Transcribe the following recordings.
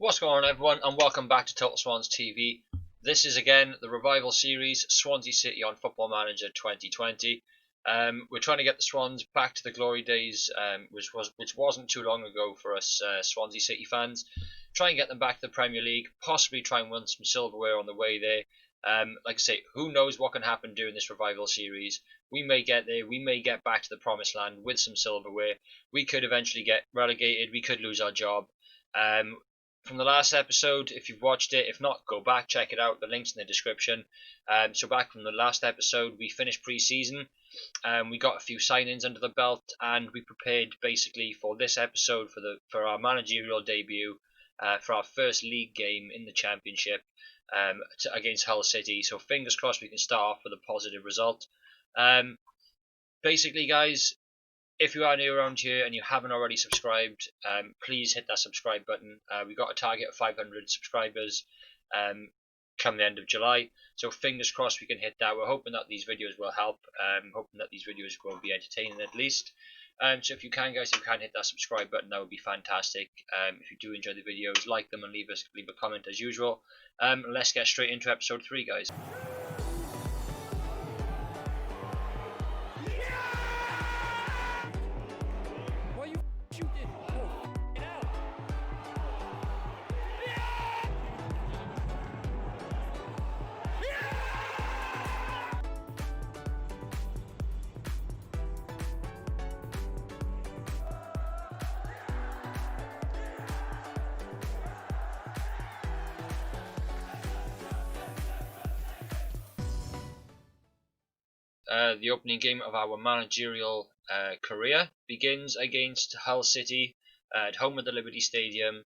What's going on, everyone, and welcome back to Total Swans TV. This is again the revival series, Swansea City on Football Manager 2020. We're trying to get the Swans back to the glory days, which wasn't too long ago for us Swansea City fans. Try and get them back to the Premier League, possibly try and win some silverware on the way there. Like I say, who knows what can happen during this revival series. We may get there, we may get back to the promised land with some silverware. We could eventually get relegated, we could lose our job. From the last episode, if you've watched it, if not, go back, check it out. The link's in the description. So back from the last episode, we finished pre-season. We got a few signings under the belt, and we prepared basically for this episode for our managerial debut, for our first league game in the Championship against Hull City. So fingers crossed we can start off with a positive result. Basically, guys, if you are new around here and you haven't already subscribed, please hit that subscribe button. We've got a target of 500 subscribers come the end of July, so fingers crossed we can hit that. We're hoping that these videos will help, hoping that these videos will be entertaining at least. So if you can, guys, hit that subscribe button, that would be fantastic. If you do enjoy the videos, like them and leave a comment as usual. Let's get straight into episode 3, guys. The opening game of our managerial career begins against Hull City at home at the Liberty Stadium,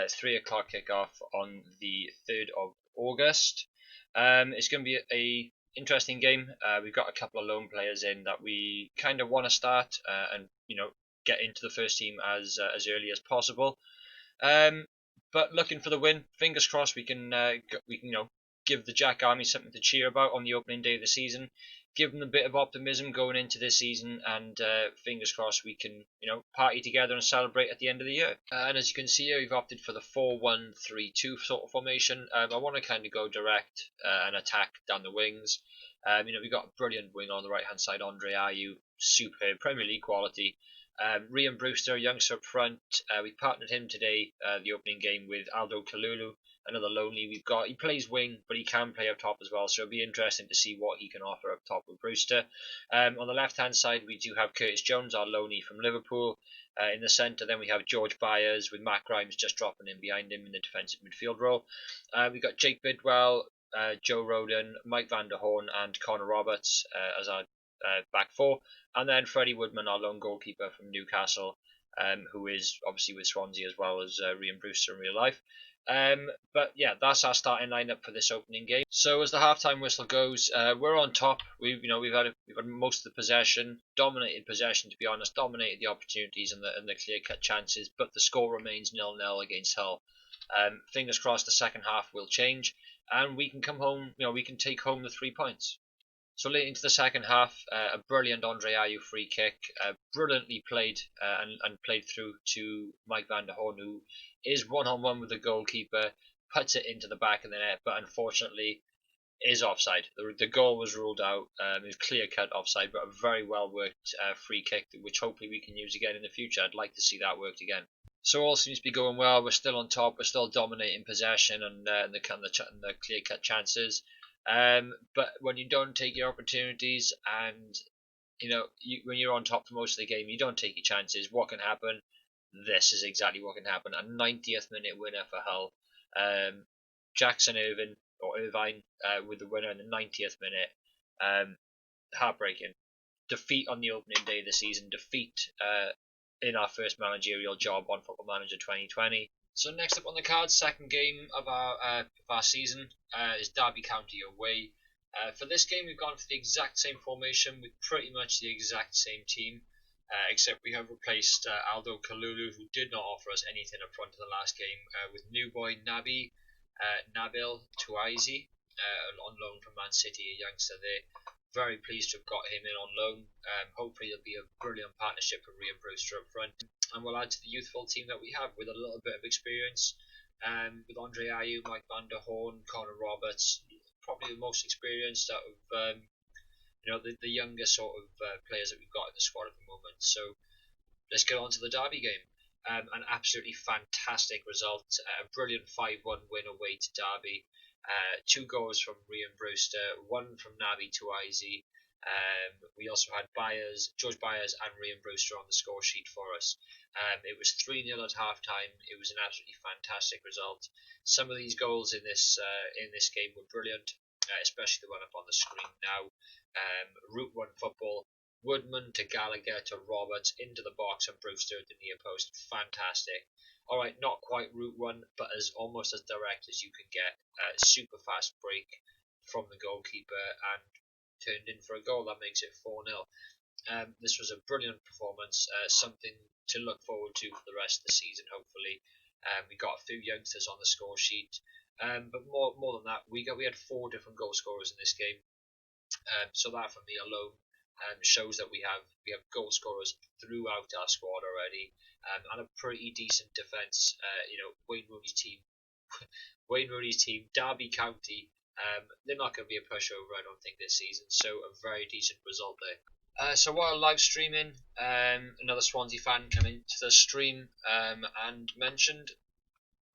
3 o'clock kickoff on the 3rd of August. It's going to be a interesting game. We've got a couple of loan players in that we kind of want to start and get into the first team as early as possible. But looking for the win. Fingers crossed we can give the Jack Army something to cheer about on the opening day of the season. Give them a bit of optimism going into this season, and fingers crossed we can, party together and celebrate at the end of the year. And as you can see here, we've opted for the 4-1-3-2 sort of formation. I want to kind of go direct and attack down the wings. We've got a brilliant wing on the right hand side, Andre Ayew, superb Premier League quality. Ryan Brewster, youngster up front. We partnered him today, the opening game, with Aldo Kalulu, another lonely we've got. He plays wing, but he can play up top as well, so it'll be interesting to see what he can offer up top with Brewster. On the left-hand side, we do have Curtis Jones, our loney from Liverpool. In the centre, then we have George Byers, with Matt Grimes just dropping in behind him in the defensive midfield role. We've got Jake Bidwell, Joe Roden, Mike van der Horn, and Connor Roberts as our back four. And then Freddie Woodman, our lone goalkeeper from Newcastle, who is obviously with Swansea as well as Ryan Brewster in real life. But yeah, that's our starting lineup for this opening game. So as the halftime whistle goes, we're on top. We've had most of the possession, dominated possession, to be honest, dominated the opportunities and the clear-cut chances. But the score remains 0-0 against Hull. Fingers crossed, the second half will change, and we can come home. We can take home the 3 points. So late into the second half, a brilliant Andre Ayew free kick, brilliantly played and played through to Mike van der Horn, who is one-on-one with the goalkeeper, puts it into the back of the net, but unfortunately is offside. The goal was ruled out. It was clear-cut offside, but a very well-worked free kick, which hopefully we can use again in the future. I'd like to see that worked again. So all seems to be going well. We're still on top. We're still dominating possession and the clear-cut chances. But when you don't take your opportunities and when you're on top for most of the game, you don't take your chances, what can happen? This is exactly what can happen. A 90th minute winner for Hull. Jackson Irvine with the winner in the 90th minute. Heartbreaking. Defeat on the opening day of the season. Defeat in our first managerial job on Football Manager 2020. So next up on the card, second game of our season is Derby County away. For this game, we've gone for the exact same formation with pretty much the exact same team, except we have replaced Aldo Kalulu, who did not offer us anything up front in the last game, with new boy Nabil Touaizi on loan from Man City, a youngster there. Very pleased to have got him in on loan. Hopefully there'll be a brilliant partnership with Ryan Brewster up front, and we'll add to the youthful team that we have with a little bit of experience. with Andre Ayew, Mike Van der Horn, Connor Roberts, probably the most experienced out of the younger sort of players that we've got in the squad at the moment. So let's get on to the Derby game. An absolutely fantastic result, a brilliant 5-1 win away to Derby. 2 goals from Ryan Brewster, 1 from Naby Touazi. We also had George Byers and Ryan Brewster on the score sheet for us. It was 3-0 at half time. It was an absolutely fantastic result. Some of these goals in this game were brilliant, especially the one up on the screen now. Route 1 football. Woodman to Gallagher to Roberts into the box and Brewster at the near post. Fantastic. Alright, not quite Route 1, but almost as direct as you can get. Super fast break from the goalkeeper and turned in for a goal. That makes it 4-0. This was a brilliant performance, something to look forward to for the rest of the season, hopefully. We got a few youngsters on the score sheet. But more than that, we had 4 different goal scorers in this game. So that for me alone shows that we have goal scorers throughout our squad already, and a pretty decent defence. Wayne Rooney's team, Derby County. They're not going to be a pushover, I don't think, this season. So a very decent result there. So while live streaming, another Swansea fan came into the stream and mentioned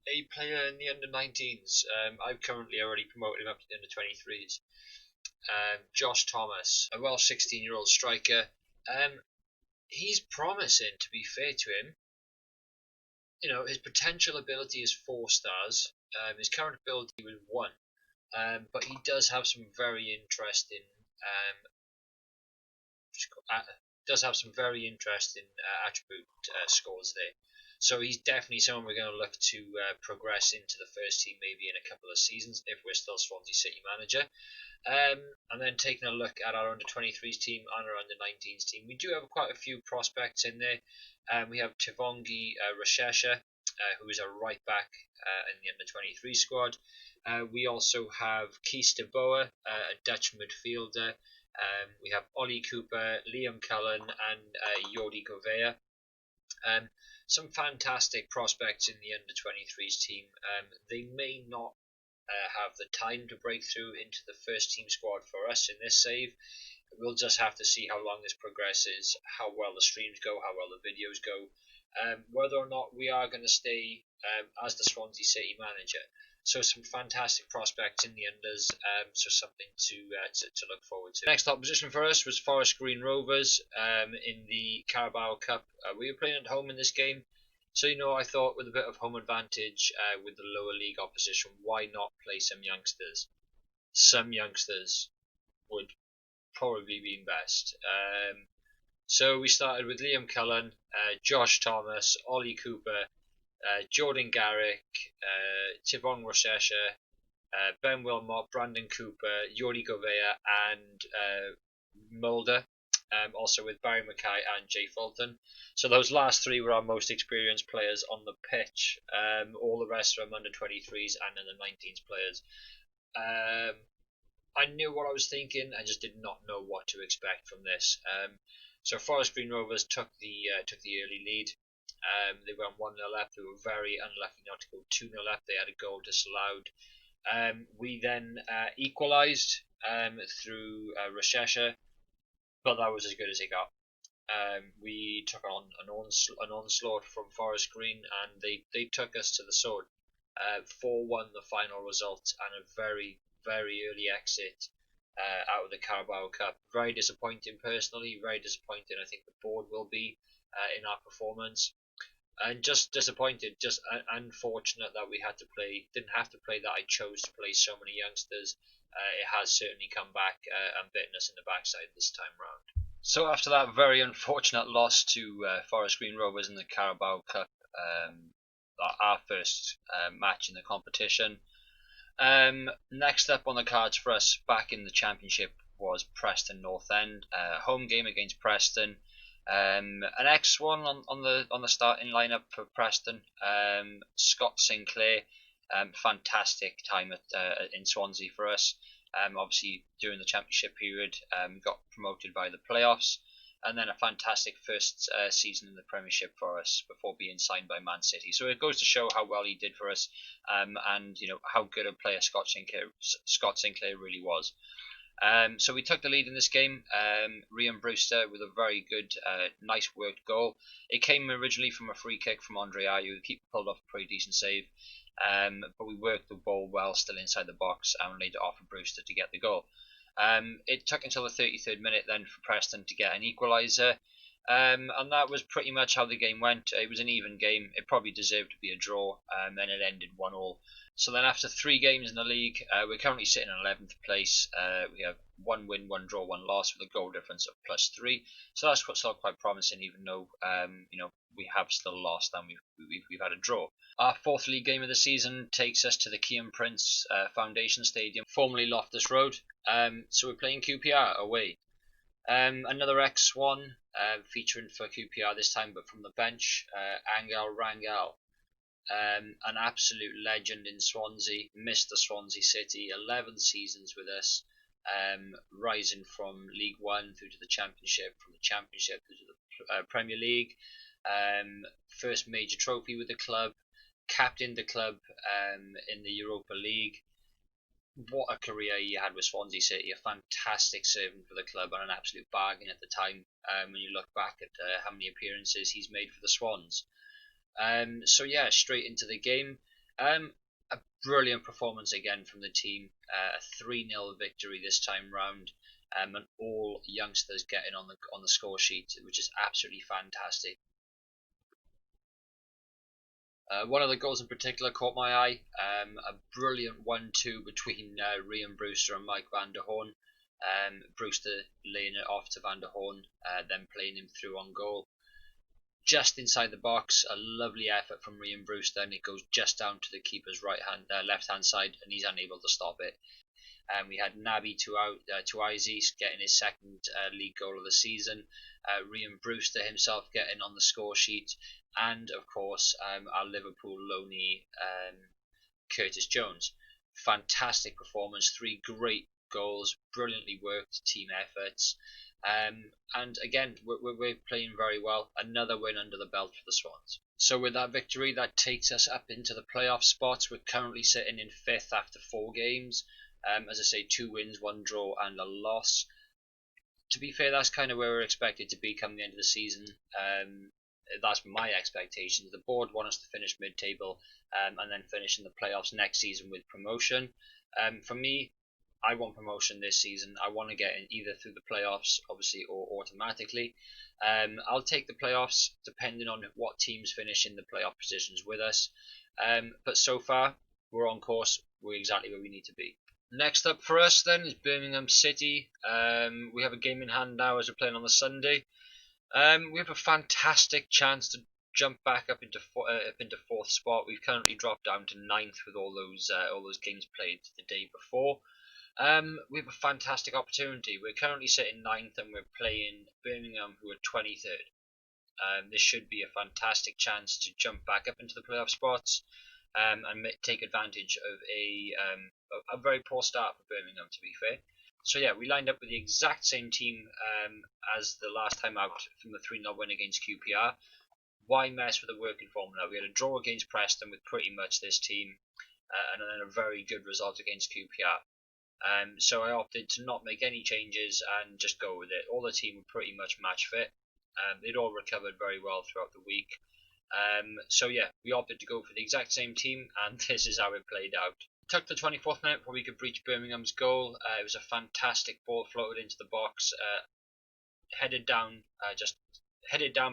a player in the under-19s. I've currently already promoted him up to the under-23s. Josh Thomas, a Welsh 16-year-old striker. He's promising, to be fair to him. His potential ability is 4 stars. His current ability was 1. But he does have some very interesting attribute scores there. So he's definitely someone we're going to look to progress into the first team maybe in a couple of seasons if we're still Swansea City manager. And then taking a look at our under-23s team and our under-19s team, we do have quite a few prospects in there. We have Tivongi Rashesha, who is a right back in the under-23 squad. We also have Kees de Boer, a Dutch midfielder. We have Ollie Cooper, Liam Cullen, and Jordi Govea. Some fantastic prospects in the under-23s team. They may not have the time to break through into the first team squad for us in this save. We'll just have to see how long this progresses, how well the streams go, how well the videos go, whether or not we are going to stay as the Swansea City manager. So some fantastic prospects in the unders, so something to look forward to. Next opposition for us was Forest Green Rovers in the Carabao Cup. We were playing at home in this game. So, I thought with a bit of home advantage with the lower league opposition, why not play some youngsters? Some youngsters would probably be best. So we started with Liam Cullen, Josh Thomas, Ollie Cooper, Jordan Garrick, Tivon Rashesha, Ben Wilmot, Brandon Cooper, Jordi Govea, and Mulder. Also with Barry Mackay and Jay Fulton. So those last 3 were our most experienced players on the pitch. All the rest are under 23s and under 19s players. I knew what I was thinking. I just did not know what to expect from this. So Forest Green Rovers took the early lead. They went 1-0 up. They were very unlucky not to go 2-0 up. They had a goal disallowed. We then equalised through Rashesha, but that was as good as it got. We took on an onslaught from Forest Green, and they took us to the sword. 4-1 the final result, and a very, very early exit out of the Carabao Cup. Very disappointing personally, very disappointing. I think the board will be in our performance. And just disappointed, just unfortunate that we didn't have to play that. I chose to play so many youngsters. It has certainly come back and bitten us in the backside this time round. So after that very unfortunate loss to Forest Green Rovers in the Carabao Cup, our first match in the competition, next up on the cards for us back in the Championship was Preston North End, home game against Preston. An X1 on the starting lineup for Preston. Scott Sinclair, fantastic time in Swansea for us. Obviously during the Championship period, got promoted by the playoffs. and then a fantastic first season in the Premiership for us before being signed by Man City. So it goes to show how well he did for us, and how good a player Scott Sinclair really was. So we took the lead in this game. Ryan Brewster with a very good, nice worked goal. It came originally from a free kick from Andre Ayew. The keeper pulled off a pretty decent save, but we worked the ball well still inside the box and laid it off for Brewster to get the goal. It took until the 33rd minute then for Preston to get an equaliser. And that was pretty much how the game went. It was an even game. It probably deserved to be a draw, and it ended 1-1. So then after 3 games in the league, we're currently sitting in 11th place. We have 1 win, 1 draw, 1 loss with a goal difference of +3. So that's still quite promising, even though we have still lost and we've had a draw. Our 4th league game of the season takes us to the Kian Prince Foundation Stadium, formerly Loftus Road. So we're playing QPR away. Another ex-Swan featuring for QPR this time, but from the bench, Angel Rangel. An absolute legend in Swansea, Mr. Swansea City, 11 seasons with us, rising from League One through to the Championship, from the Championship through to the Premier League, first major trophy with the club, captained the club in the Europa League. What a career he had with Swansea City, a fantastic servant for the club and an absolute bargain at the time when you look back at how many appearances he's made for the Swans. So yeah, straight into the game. A brilliant performance again from the team. A 3-0 victory this time round, and all youngsters getting on the score sheet, which is absolutely fantastic. One of the goals in particular caught my eye. A brilliant 1-2 between Ryan Brewster and Mike van der Hoorn. Brewster laying it off to van der Hoorn, then playing him through on goal. Just inside the box, a lovely effort from Ryan Brewster, and it goes just down to the keeper's left hand side, and he's unable to stop it. We had Naby Touazi getting his 2nd league goal of the season, Ryan Brewster himself getting on the score sheet, and of course our Liverpool loanee Curtis Jones. Fantastic performance, 3 great goals, brilliantly worked team efforts. And again, we're playing very well. Another win under the belt for the Swans. So with that victory, that takes us up into the playoff spots. We're currently sitting in 5th after 4 games. As I say, 2 wins, 1 draw and a loss. To be fair, that's kind of where we're expected to be come the end of the season. That's my expectations. The board want us to finish mid-table and then finish in the playoffs next season with promotion. For me, I want promotion this season. I want to get in either through the playoffs, obviously, or automatically. I'll take the playoffs depending on what teams finish in the playoff positions with us. But so far, we're on course. We're exactly where we need to be. Next up for us then is Birmingham City. We have a game in hand now as we're playing on the Sunday. We have a fantastic chance to jump back up into 4th spot. We've currently dropped down to 9th with all those games played the day before. We have a fantastic opportunity. We're currently sitting 9th and we're playing Birmingham, who are 23rd. This should be a fantastic chance to jump back up into the playoff spots and take advantage of a very poor start for Birmingham, to be fair. So yeah, we lined up with the exact same team as the last time out from the 3-0 win against QPR. Why mess with a working formula? We had a draw against Preston with pretty much this team, and then a very good result against QPR. So I opted to not make any changes and just go with it. All the team were pretty much match fit. They'd all recovered very well throughout the week. So yeah, we opted to go for the exact same team, and this is how it played out. Took the 24th minute before we could breach Birmingham's goal. It was a fantastic ball floated into the box, headed down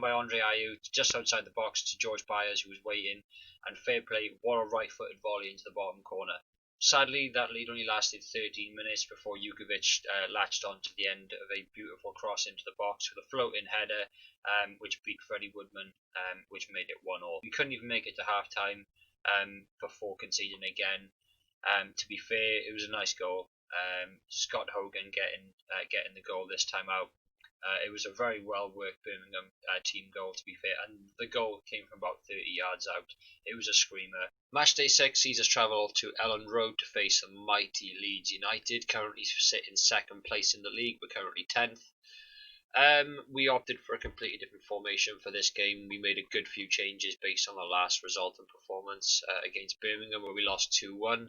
by Andre Ayew just outside the box to George Byers, who was waiting, and fair play, what a right-footed volley into the bottom corner. Sadly, that lead only lasted 13 minutes before Jukovic latched on to the end of a beautiful cross into the box with a floating header, which beat Freddie Woodman, which made it 1-1. We couldn't even make it to half-time before conceding again. To be fair, it was a nice goal. Scott Hogan getting the goal this time out. It was a very well worked Birmingham team goal, to be fair, and the goal came from about 30 yards out. It was a screamer. Matchday 6 sees us travel to Ellen Road to face the mighty Leeds United, currently sit in 2nd place in the league. We're currently 10th. We opted for a completely different formation for this game. We made a good few changes based on the last result and performance against Birmingham, where we lost 2-1.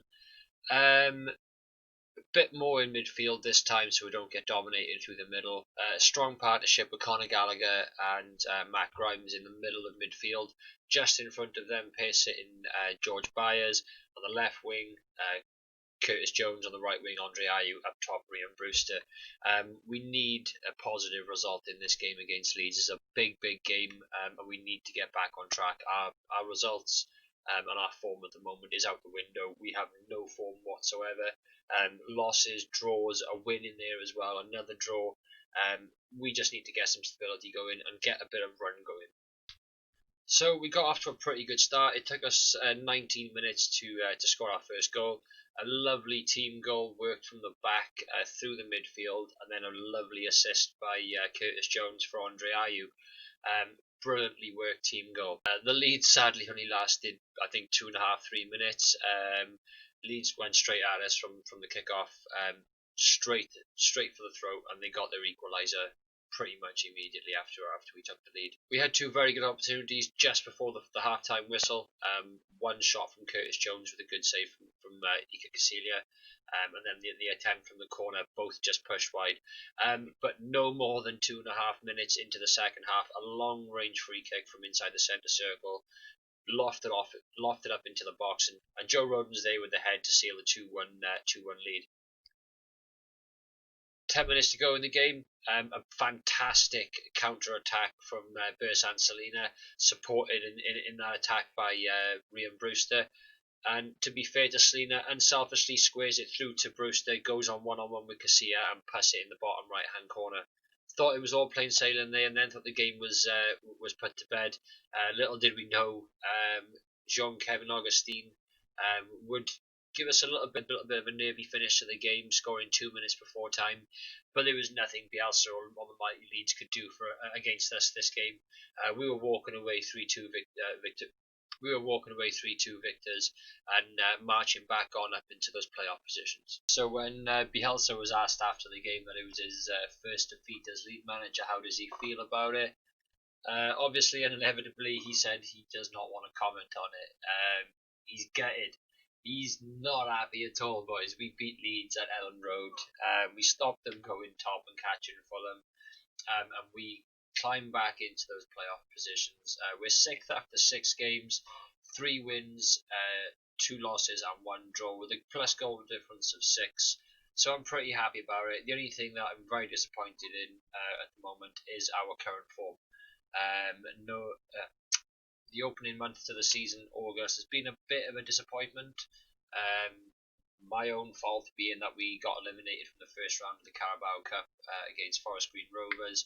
A bit more in midfield this time so we don't get dominated through the middle. Strong partnership with Conor Gallagher and Matt Grimes in the middle of midfield. Just in front of them, pair sitting George Byers on the left wing. Curtis Jones on the right wing, Andre Ayew up top, Ryan Brewster. We need a positive result in this game against Leeds. It's a big game, and we need to get back on track. Our results and our form at the moment is out the window. We have no form whatsoever. Losses, draws, a win in there as well, another draw. We just need to get some stability going and get a bit of run going. So we got off to a pretty good start. It took us 19 minutes to score our first goal. A lovely team goal worked from the back through the midfield, and then a lovely assist by Curtis Jones for Andre Ayew. Brilliantly worked team goal. The lead sadly only lasted, I think, 2.5, 3 minutes. Leeds went straight at us from the kickoff, straight for the throat, and they got their equaliser pretty much immediately after we took the lead. We had two very good opportunities just before the half-time whistle. One shot from Curtis Jones with a good save from Iker Casillas, and then the attempt from the corner, both just pushed wide. But no more than 2.5 minutes into the second half, a long-range free kick from inside the centre circle, lofted up into the box, and Joe Rodon's there with the head to seal the 2-1 lead. 10 minutes to go in the game. A fantastic counter attack from Bersan Salina, supported in that attack by Ryan Brewster. And to be fair to Salina, unselfishly squares it through to Brewster, goes on one-on-one with Casillas and passes it in the bottom right-hand corner. Thought it was all plain sailing there, and then thought the game was put to bed. Little did we know, Jean-Kevin Augustin would give us a little bit of a nervy finish to the game, scoring 2 minutes before time. But there was nothing Bielsa or the mighty Leeds could do against us this game. We were walking away 3-2 victors and marching back on up into those playoff positions. So when Bielsa was asked after the game that it was his first defeat as lead manager, how does he feel about it? Obviously and inevitably, he said he does not want to comment on it. He's gutted. He's not happy at all, boys. We beat Leeds at Ellen Road. We stopped them going top and catching Fulham. And we climbed back into those playoff positions. We're sixth after 6 games, 3 wins, 2 losses and 1 draw with a plus goal difference of 6. So I'm pretty happy about it. The only thing that I'm very disappointed in at the moment is our current form. The opening month to the season, August, has been a bit of a disappointment. My own fault being that we got eliminated from the first round of the Carabao Cup against Forest Green Rovers.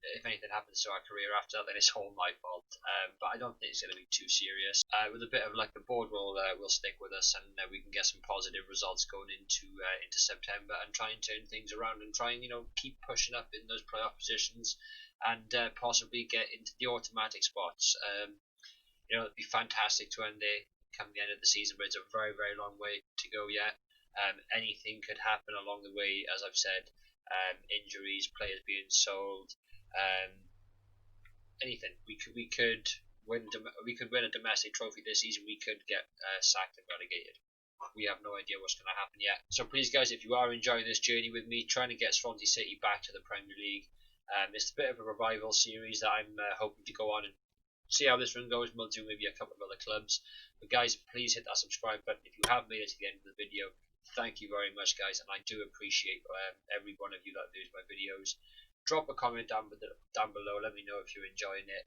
If anything happens to our career after that, then it's all my fault. But I don't think it's going to be too serious. With a bit of luck, the board will stick with us, and we can get some positive results going into September and try and turn things around and try and keep pushing up in those playoff positions and possibly get into the automatic spots. It'd be fantastic to end there come the end of the season, but it's a very, very long way to go yet. Anything could happen along the way, as I've said. Injuries, players being sold, anything. We could win a domestic trophy this season. We could get sacked and relegated. We have no idea what's going to happen yet. So please, guys, if you are enjoying this journey with me, trying to get Swansea City back to the Premier League, it's a bit of a revival series that I'm hoping to go on and see how this run goes. We'll do maybe a couple of other clubs. But guys, please hit that subscribe button if you have made it to the end of the video. Thank you very much, guys, and I do appreciate every one of you that views my videos. Drop a comment down below. Let me know if you're enjoying it.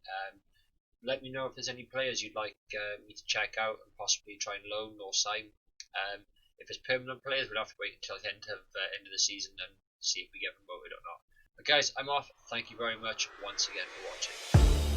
Let me know if there's any players you'd like me to check out and possibly try and loan or sign. If it's permanent players, we'll have to wait until the end of the season and see if we get promoted or not. But guys, I'm off. Thank you very much once again for watching.